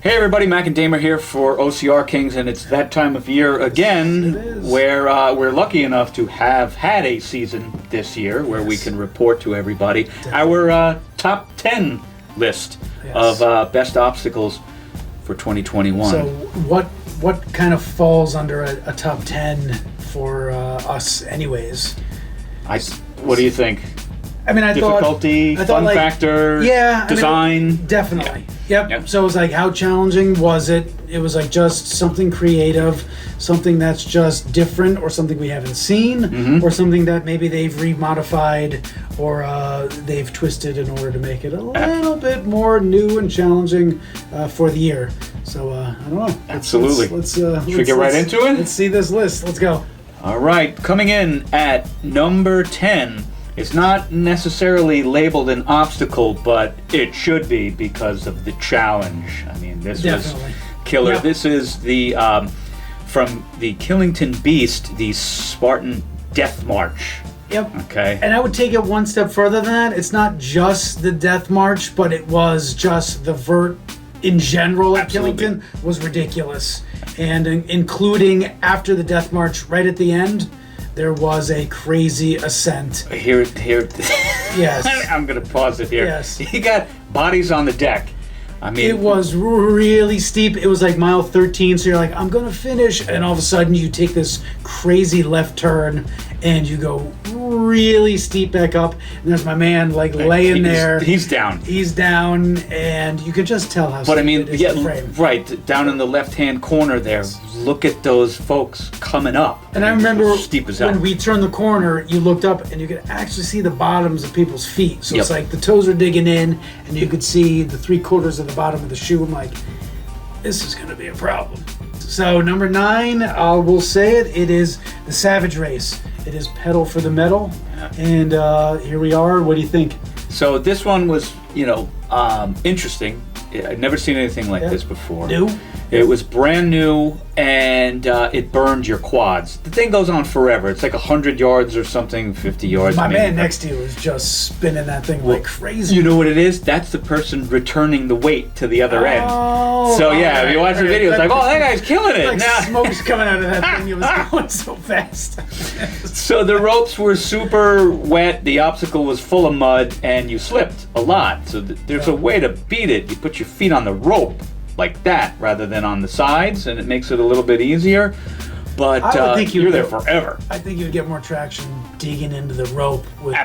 Hey everybody, Mac and Damer here for OCR Kings, and it's that time of year again where we're lucky enough to have had a season this year where we can report to everybody our top 10 list of best obstacles for 2021. So what kind of falls under a top 10 for us anyways? What do you think? I mean, difficulty, fun factor, design. Definitely. Yep. So it was like, how challenging was it? It was like just something creative, something that's just different, or something we haven't seen, or something that maybe they've remodified or they've twisted in order to make it a little bit more new and challenging for the year. So I don't know. Absolutely. Should we get right into it? Let's see this list. Let's go. All right. Coming in at number 10. It's not necessarily labeled an obstacle, but it should be because of the challenge. I mean, this was killer. Yep. This is the from the Killington Beast, the Spartan Death March. Yep. Okay. And I would take it one step further than that. It's not just the Death March, but it was just the vert in general at Killington was ridiculous. And including after the Death March, right at the end, there was a crazy ascent. Here. Yes. I'm going to pause it here. Yes. You got bodies on the deck. I mean, it was really steep. It was like mile 13, so you're like, I'm going to finish. And all of a sudden, you take this crazy left turn, and you go really steep back up. And there's my man, like, laying there. He's down. He's down, and you could just tell how steep it is in the frame. Right, down in the left-hand corner there. Look at those folks coming up. And I remember steep as when we turned the corner, you looked up, and you could actually see the bottoms of people's feet. So it's like the toes are digging in, and you could see the 3/4 of the bottom of the shoe. I'm like, this is going to be a problem. So number 9, we'll say it is the Savage Race. It is pedal for the metal, and here we are. What do you think? So this one was, interesting. I'd never seen anything like this before. New? It was brand new, and it burned your quads. The thing goes on forever. It's like 100 yards or something, 50 yards. My man next to you was just spinning that thing like crazy. You know what it is? That's the person returning the weight to the other end. So if you watch the video, it's like, oh, that guy's killing it. Like smoke's coming out of that thing. It was going so fast. So the ropes were super wet. The obstacle was full of mud, and you slipped a lot. So there's a way to beat it. You put your feet on the rope like that rather than on the sides, and it makes it a little bit easier. But I would think you're there forever. I think you'd get more traction digging into the rope with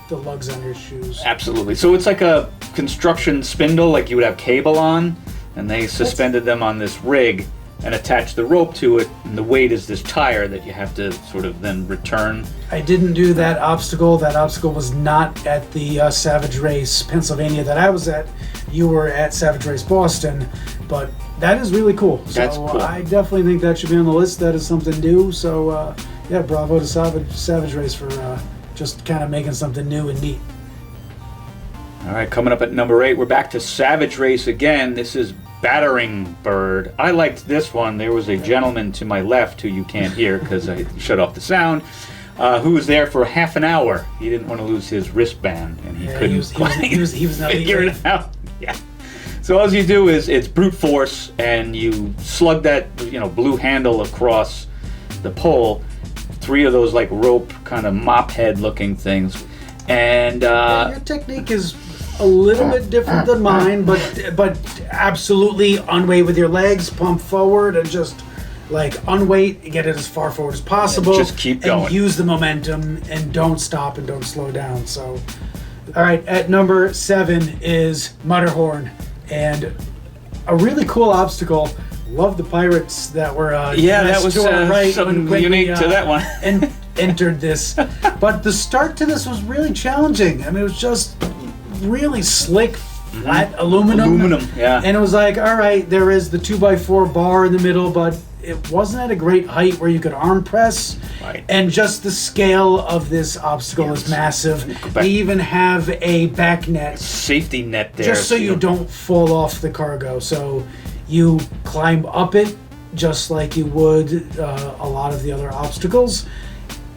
the lugs on your shoes. Absolutely. So it's like a construction spindle, like you would have cable on, and they suspended them on this rig and attached the rope to it, and the weight is this tire that you have to sort of then return. I didn't do that obstacle. That obstacle was not at the Savage Race Pennsylvania that I was at. You were at Savage Race Boston, but that is really cool. That's cool. I definitely think that should be on the list. That is something new. So bravo to Savage Race for just kind of making something new and neat. All right, coming up at number 8, we're back to Savage Race again. This is Battering Bird. I liked this one. There was a gentleman to my left who you can't hear because I shut off the sound, who was there for half an hour. He didn't want to lose his wristband, and he couldn't he was not figure it out. Yeah. So all you do is it's brute force, and you slug that blue handle across the pole. 3 of those like rope kind of mop head looking things, and your technique is a little bit different than mine, but absolutely unweight with your legs, pump forward, and just like unweight, get it as far forward as possible. Just keep going. And use the momentum, and don't stop and don't slow down. So, all right, at number 7 is Mutterhorn, and a really cool obstacle. Love the pirates that were that was right something unique to that one. And entered this, but the start to this was really challenging. I mean, it was just really slick, flat aluminum. And it was like, all right, there is the 2x4 bar in the middle, but it wasn't at a great height where you could arm press. Right. And just the scale of this obstacle is massive. They even have a back net, safety net there, just so you don't fall off the cargo. So you climb up it just like you would a lot of the other obstacles.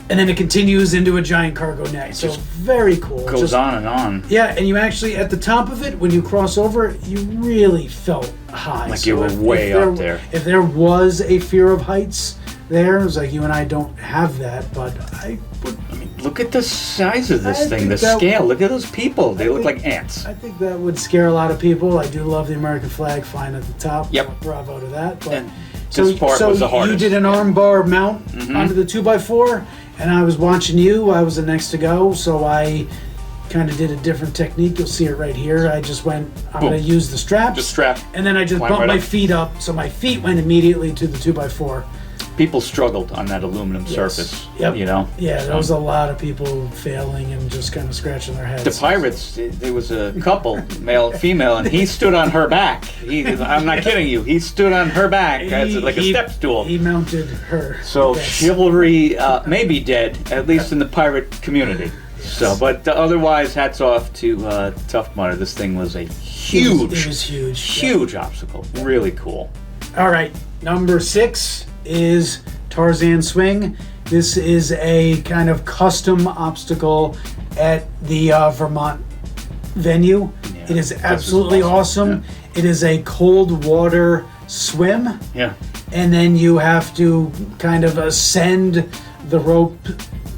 and then it continues into a giant cargo net. So very cool. Goes on and on. Yeah, and you actually, at the top of it, when you cross over, you really felt high. Like you were way up there. If there was a fear of heights there, it was like you and I don't have that, but I would. I mean, look at the size of this thing, the scale. Look at those people. They look like ants. I think that would scare a lot of people. I do love the American flag flying at the top. Yep. Bravo to that. But And this part was the hardest. You did an arm bar mount onto the 2x4, and I was watching you. I was the next to go, so I kind of did a different technique. You'll see it right here. I just went, I'm going to use the straps. Just strap. And then I just bumped my feet up, so my feet went immediately to the 2x4. People struggled on that aluminum surface. Yep. You know? Yeah, there was a lot of people failing and just kind of scratching their heads. The Pirates, there was a couple, male and female, and he stood on her back. I'm not kidding you. He stood on her back as like a step stool. He mounted her. So chivalry may be dead, at least in the pirate community. So, but otherwise, hats off to Tough Mudder. This thing was a huge, it was huge. huge obstacle. Really cool. All right, number 6 is Tarzan Swing. This is a kind of custom obstacle at the Vermont venue. Yeah, it is absolutely awesome. Yeah. It is a cold water swim. Yeah. And then you have to kind of ascend the rope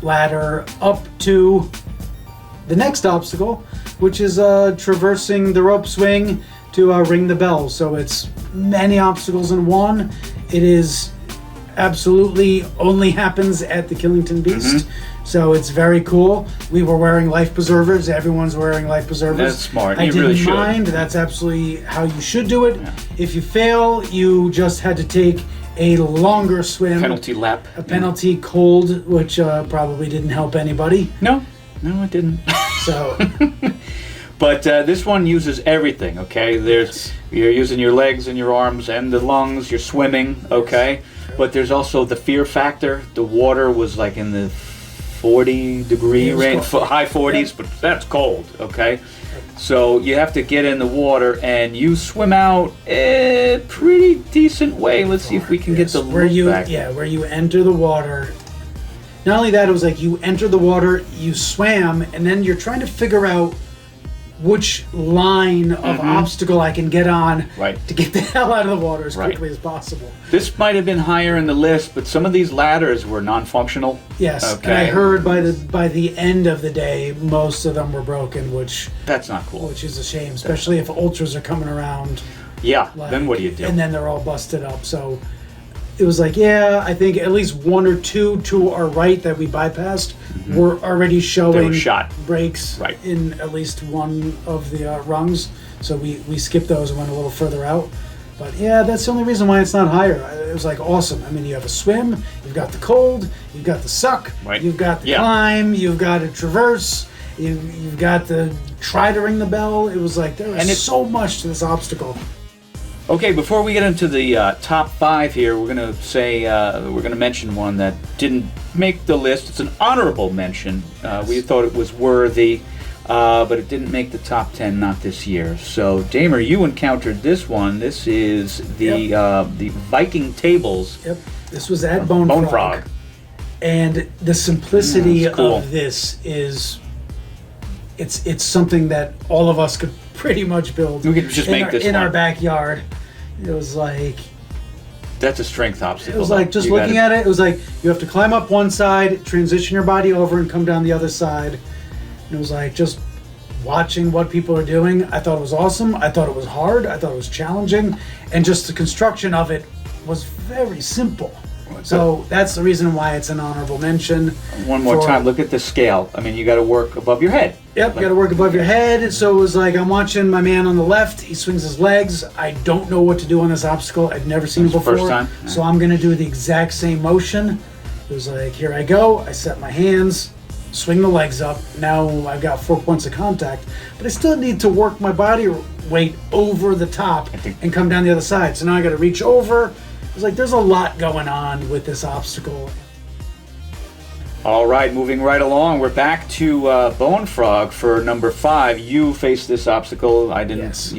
ladder up to the next obstacle, which is traversing the rope swing to ring the bell. So it's many obstacles in one. It is absolutely only happens at the Killington Beast. So it's very cool. We were wearing life preservers. Everyone's wearing life preservers. That's smart. I You didn't really should. mind. That's absolutely how you should do it. Yeah. If you fail, you just had to take a longer swim. Penalty lap. A penalty cold, which probably didn't help anybody. No, it didn't. So, But this one uses everything, okay? You're using your legs and your arms and the lungs, you're swimming, okay? But there's also the fear factor. The water was like in the 40-degree range, high 40s, but that's cold, okay? So you have to get in the water and you swim out a pretty decent way. Let's see if we can get the look back. Yeah, where you enter the water. Not only that, it was like you enter the water, you swam, and then you're trying to figure out which line of obstacle I can get on to get the hell out of the water as quickly as possible. This might have been higher in the list, but some of these ladders were non-functional. Yes, okay. And I heard by the end of the day, most of them were broken, which that's not cool. Which is a shame, especially if ultras are coming around. Yeah, then what do you do? And then they're all busted up. So it was like, yeah, I think at least one or two to our right that we bypassed were already showing breaks in at least one of the rungs. So we skipped those and went a little further out. But yeah, that's the only reason why it's not higher. It was like awesome. I mean, you have a swim, you've got the cold, you've got the suck, you've got the climb, you've got a traverse, you've got the try to ring the bell. It was like there was so much to this obstacle. Okay, before we get into the top 5 here, we're gonna say we're gonna mention one that didn't make the list. It's an honorable mention. We thought it was worthy, but it didn't make the top 10. Not this year. So, Damer, you encountered this one. This is the Viking tables. Yep. This was at Bone Frog. And the simplicity of this is, it's something that all of us could pretty much build. We could just make this in our backyard. It was like, that's a strength obstacle. it was like just looking at it. It was like you have to climb up one side, transition your body over, and come down the other side. And it was like just watching what people are doing. I thought it was awesome. I thought it was hard. I thought it was challenging, and just the construction of it was very simple. So that's the reason why it's an honorable mention. One more time, look at the scale. I mean, you got to work above your head. Yep, you got to work above your head. So it was like I'm watching my man on the left. He swings his legs. I don't know what to do on this obstacle. I've never seen it before. First time. So I'm going to do the exact same motion. It was like, here I go. I set my hands, swing the legs up. Now I've got 4 points of contact, but I still need to work my body weight over the top and come down the other side. So now I got to reach over. It was like there's a lot going on with this obstacle. All right, moving right along, we're back to Bone Frog for number 5. You faced this obstacle. I didn't,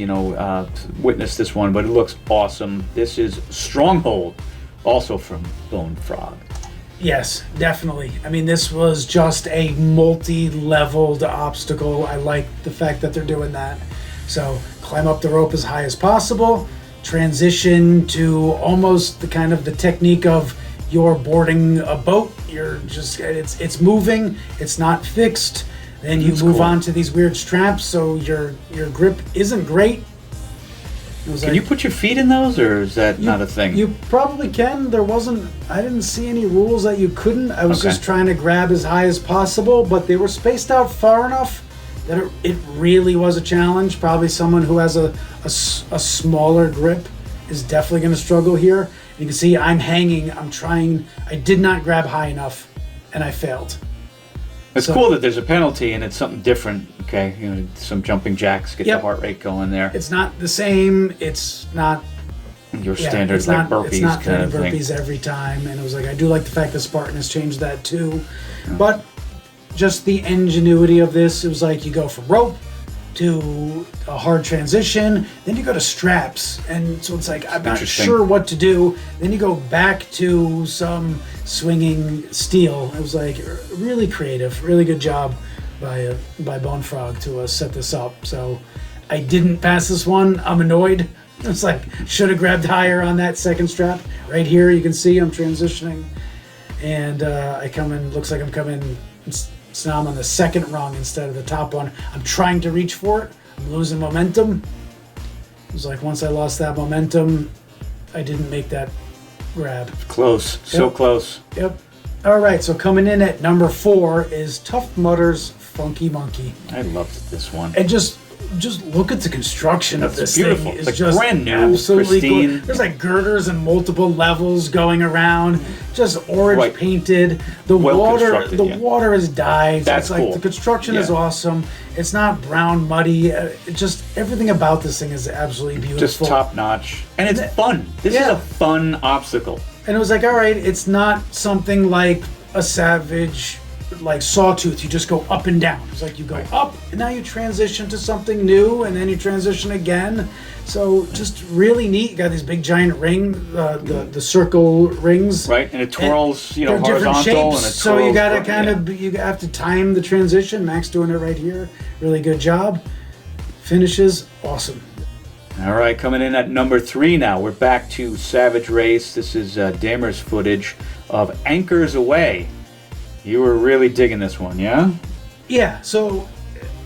witness this one, but it looks awesome. This is Stronghold, also from Bone Frog. Yes, definitely. I mean, this was just a multi-leveled obstacle. I like the fact that they're doing that. So climb up the rope as high as possible, transition to almost the kind of the technique of you're boarding a boat. You're just, it's moving, it's not fixed. Then you move on to these weird straps, so your grip isn't great. Can you put your feet in those, or is that not a thing? You probably can. I didn't see any rules that you couldn't. I was just trying to grab as high as possible, but they were spaced out far enough that it really was a challenge. Probably someone who has a smaller grip is definitely going to struggle here. You can see I'm hanging, I'm trying, I did not grab high enough, and I failed. It's cool that there's a penalty and it's something different. Okay, some jumping jacks get the heart rate going there. It's not the same. It's not your standard burpees. It's not kind of burpees thing. Every time, and it was like I do like the fact that Spartan has changed that too, but just the ingenuity of this. It was like you go from rope to a hard transition, then you go to straps, and so it's like I'm not sure what to do. Then you go back to some swinging steel. It was like really creative, really good job by Bone Frog to set this up. So I didn't pass this one. I'm annoyed. It's like should have grabbed higher on that second strap. Right here you can see I'm transitioning, and I come in. Looks like I'm coming. So now I'm on the second rung instead of the top one. I'm trying to reach for it. I'm losing momentum. It was like once I lost that momentum, I didn't make that grab. Close. So close. Yep. All right, so coming in at number 4 is Tough Mudder's Funky Monkey. I loved this one. And just look at the construction of this beautiful. thing. It's It's just brand new, absolutely pristine. cool. There's like girders and multiple levels going around. Just orange painted. The water is dyed. That's it's like cool. the construction is awesome. It's not brown, muddy. Just everything about this thing is absolutely beautiful. Just top notch, and it's fun. This is a fun obstacle. And it was like, all right, it's not something like a Savage, like Sawtooth. You just go up and down. It's like you go up, and now you transition to something new, and then you transition again. So just really neat. You got these big giant the circle rings. Right, and it twirls, they're horizontal, different shapes, and it twirls. so you got to you have to time the transition. Max doing it right here. Really good job. Finishes awesome. All right, coming in at number 3 now. We're back to Savage Race. This is Damer's footage of Anchors Away. You were really digging this one, yeah? Yeah, so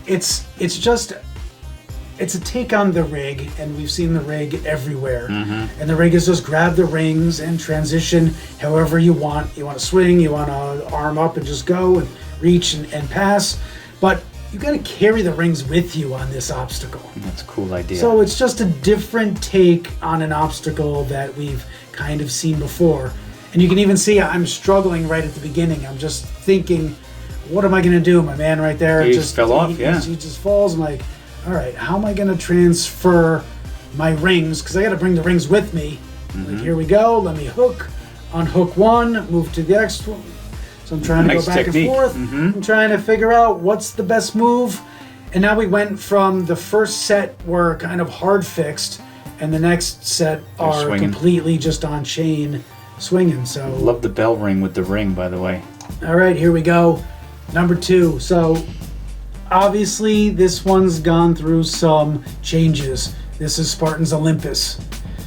it's a take on the rig, and we've seen the rig everywhere. And the rig is just grab the rings and transition however you want. You want to swing, you want to arm up and just go and reach and pass. But you got to carry the rings with you on this obstacle. That's a cool idea. So it's just a different take on an obstacle that we've kind of seen before. And you can even see I'm struggling right at the beginning. I'm just thinking, what am I going to do? My man right there just fell off, he just falls. I'm like, all right, how am I going to transfer my rings? Because I got to bring the rings with me. Like, here we go. Let me unhook one, move to the next one. So I'm trying to go back and forth. I'm trying to figure out what's the best move. And now we went from the first set were kind of hard fixed, and the next set are completely just on chain swinging. So love the bell ring with the ring, by the way. All right, here we go. Number 2. So obviously this one's gone through some changes. This is Spartan's Olympus.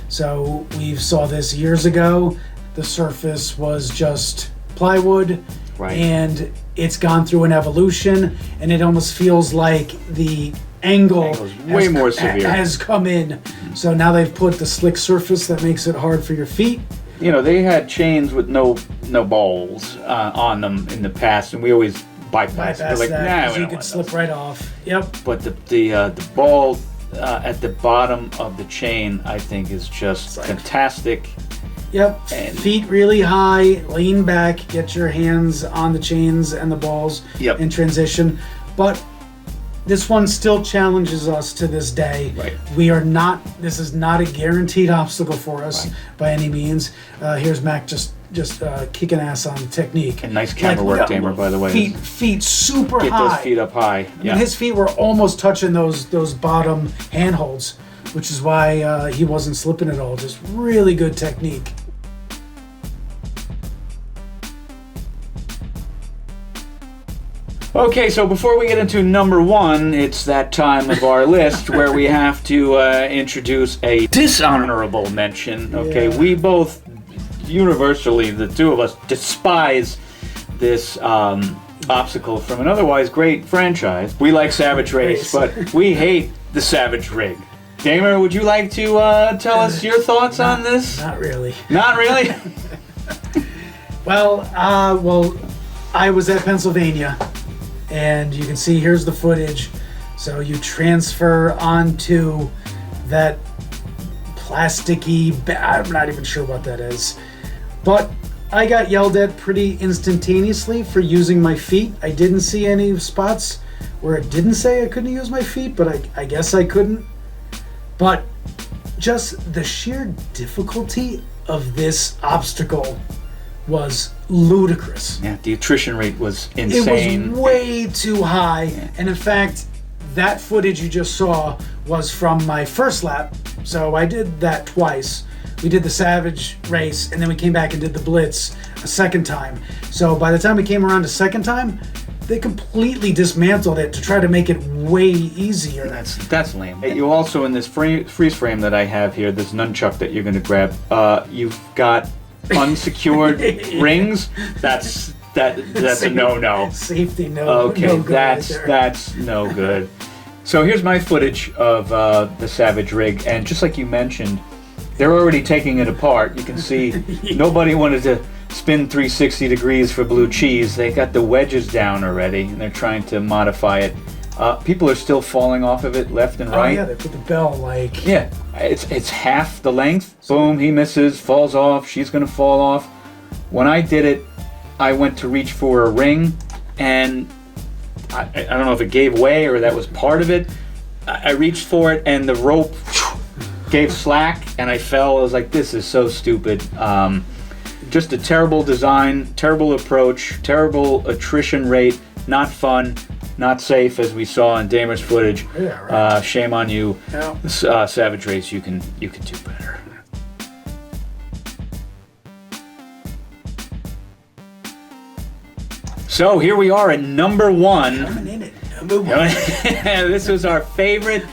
So we saw this years ago. The surface was just plywood, and it's gone through an evolution, and it almost feels like the angle way more severe has come in. So now they've put the slick surface that makes it hard for your feet. They had chains with no balls on them in the past, and we always bypassed. They're like, that, you could slip right off. Yep. But the ball at the bottom of the chain, I think, is just fantastic. Yep, and feet really high, lean back, get your hands on the chains and the balls in transition. But this one still challenges us to this day. This is not a guaranteed obstacle for us by any means. Here's Mac just kicking ass on technique. And nice camera work, Damer, by the way. Feet super high. Get those feet up high. I mean, his feet were almost touching those bottom handholds, which is why he wasn't slipping at all. Just really good technique. Okay, so before we get into number one, it's that time of our list where we have to introduce a dishonorable mention. Okay, Yeah. we both, universally, the two of us, despise this obstacle from an otherwise great franchise. We like Savage Race, but we hate the Savage Rig. Damer, would you like to tell us your thoughts on this? Not really. Not really? Well, I was at Pennsylvania, and you can see here's the footage. So you transfer onto that plasticky, I'm not even sure what that is. But I got yelled at pretty instantaneously for using my feet. I didn't see any spots where it didn't say I couldn't use my feet, but I guess I couldn't. But just the sheer difficulty of this obstacle was ludicrous. Yeah, the attrition rate was insane. It was way too high. Yeah. And in fact, that footage you just saw was from my first lap. So I did that twice. We did the Savage Race, and then we came back and did the Blitz a second time. So by the time we came around the second time, they completely dismantled it to try to make it way easier. That's lame. You also, in this freeze frame that I have here, this nunchuck that you're going to grab, you've got unsecured rings. That's a no. Safety no. Okay, no good that's no good. So here's my footage of the Savage Rig, and just like you mentioned, they're already taking it apart. You can see nobody wanted to spin 360 degrees for blue cheese. They got the wedges down already, and they're trying to modify it. People are still falling off of it left and right. Oh yeah, they put the bell like... Yeah, it's half the length. Boom, he misses, falls off, she's gonna fall off. When I did it, I went to reach for a ring, and I don't know if it gave way or that was part of it. I reached for it, and the rope gave slack, and I fell. I was like, this is so stupid. Just a terrible design, terrible approach, terrible attrition rate, not fun, not safe, as we saw in Damer's footage. Yeah, right. Shame on you. Yeah. Savage Race, you can do better. So here we are at number one. Coming in at number one. This was our favorite.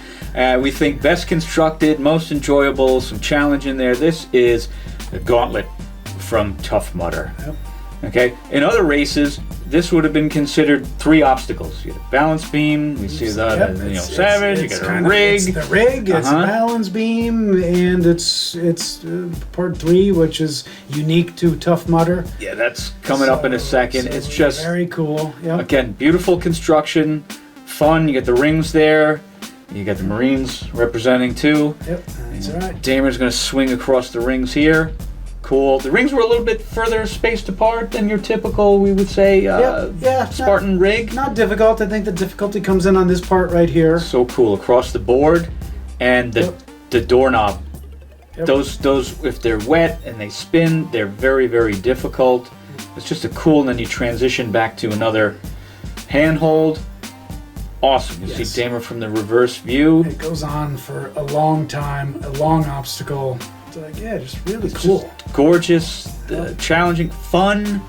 We think best constructed, most enjoyable, some challenge in there. This is the Gauntlet from Tough Mudder. Yep. Okay. In other races, this would have been considered 3 obstacles. You get a balance beam. We see the Savage. You get a rig. It's the rig. It's a balance beam, and it's part 3, which is unique to Tough Mudder. Yeah, that's coming up in a second. It's just very cool. Yep. Again, beautiful construction, fun. You get the rings there. You got the Marines representing too. Yep, that's right. Damer's going to swing across the rings here. Cool. The rings were a little bit further spaced apart than your typical, we would say, Spartan rig. Not difficult. I think the difficulty comes in on this part right here. So cool. Across the board. And the doorknob. Yep. Those, if they're wet and they spin, they're very, very difficult. It's just a cool, and then you transition back to another handhold. Awesome. You see Damer from the reverse view. It goes on for a long time, a long obstacle. It's like, just really cool. Just gorgeous, challenging, fun,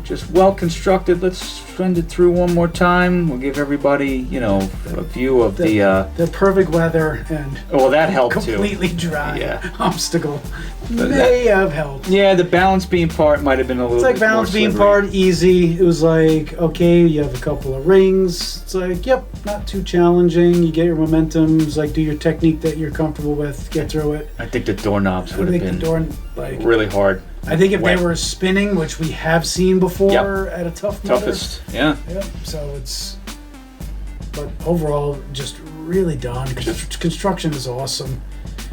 just well constructed. Let's send it through one more time. We'll give everybody, a view of the perfect weather and that helped completely too. dry obstacle may have helped. Yeah, the balance beam part might have been a little bit more slippery. It's like balance beam part, easy. It was like, okay, you have a couple of rings. It's like, yep, not too challenging. You get your momentum. It's like, do your technique that you're comfortable with. Get through it. I think the doorknobs would have been really hard. I think if they were spinning, which we have seen before at a Tough Mudder. Toughest, yeah. So but overall, just really done. Construction is awesome.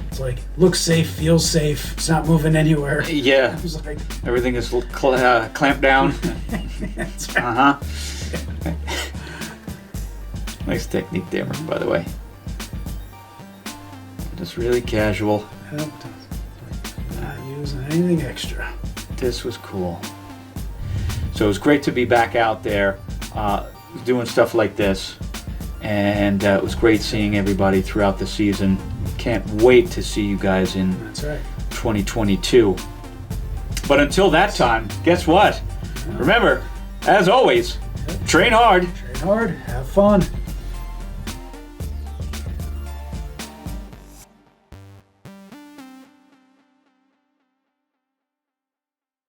It's like, looks safe, feels safe. It's not moving anywhere. Yeah. It's like, everything is clamped down. That's right. Nice technique, Damer, by the way. Just really casual. Not using anything extra. This was cool. So it was great to be back out there doing stuff like this. And it was great seeing everybody throughout the season. Can't wait to see you guys in 2022. But until that time, guess what? Remember, as always, train hard. hard, have fun.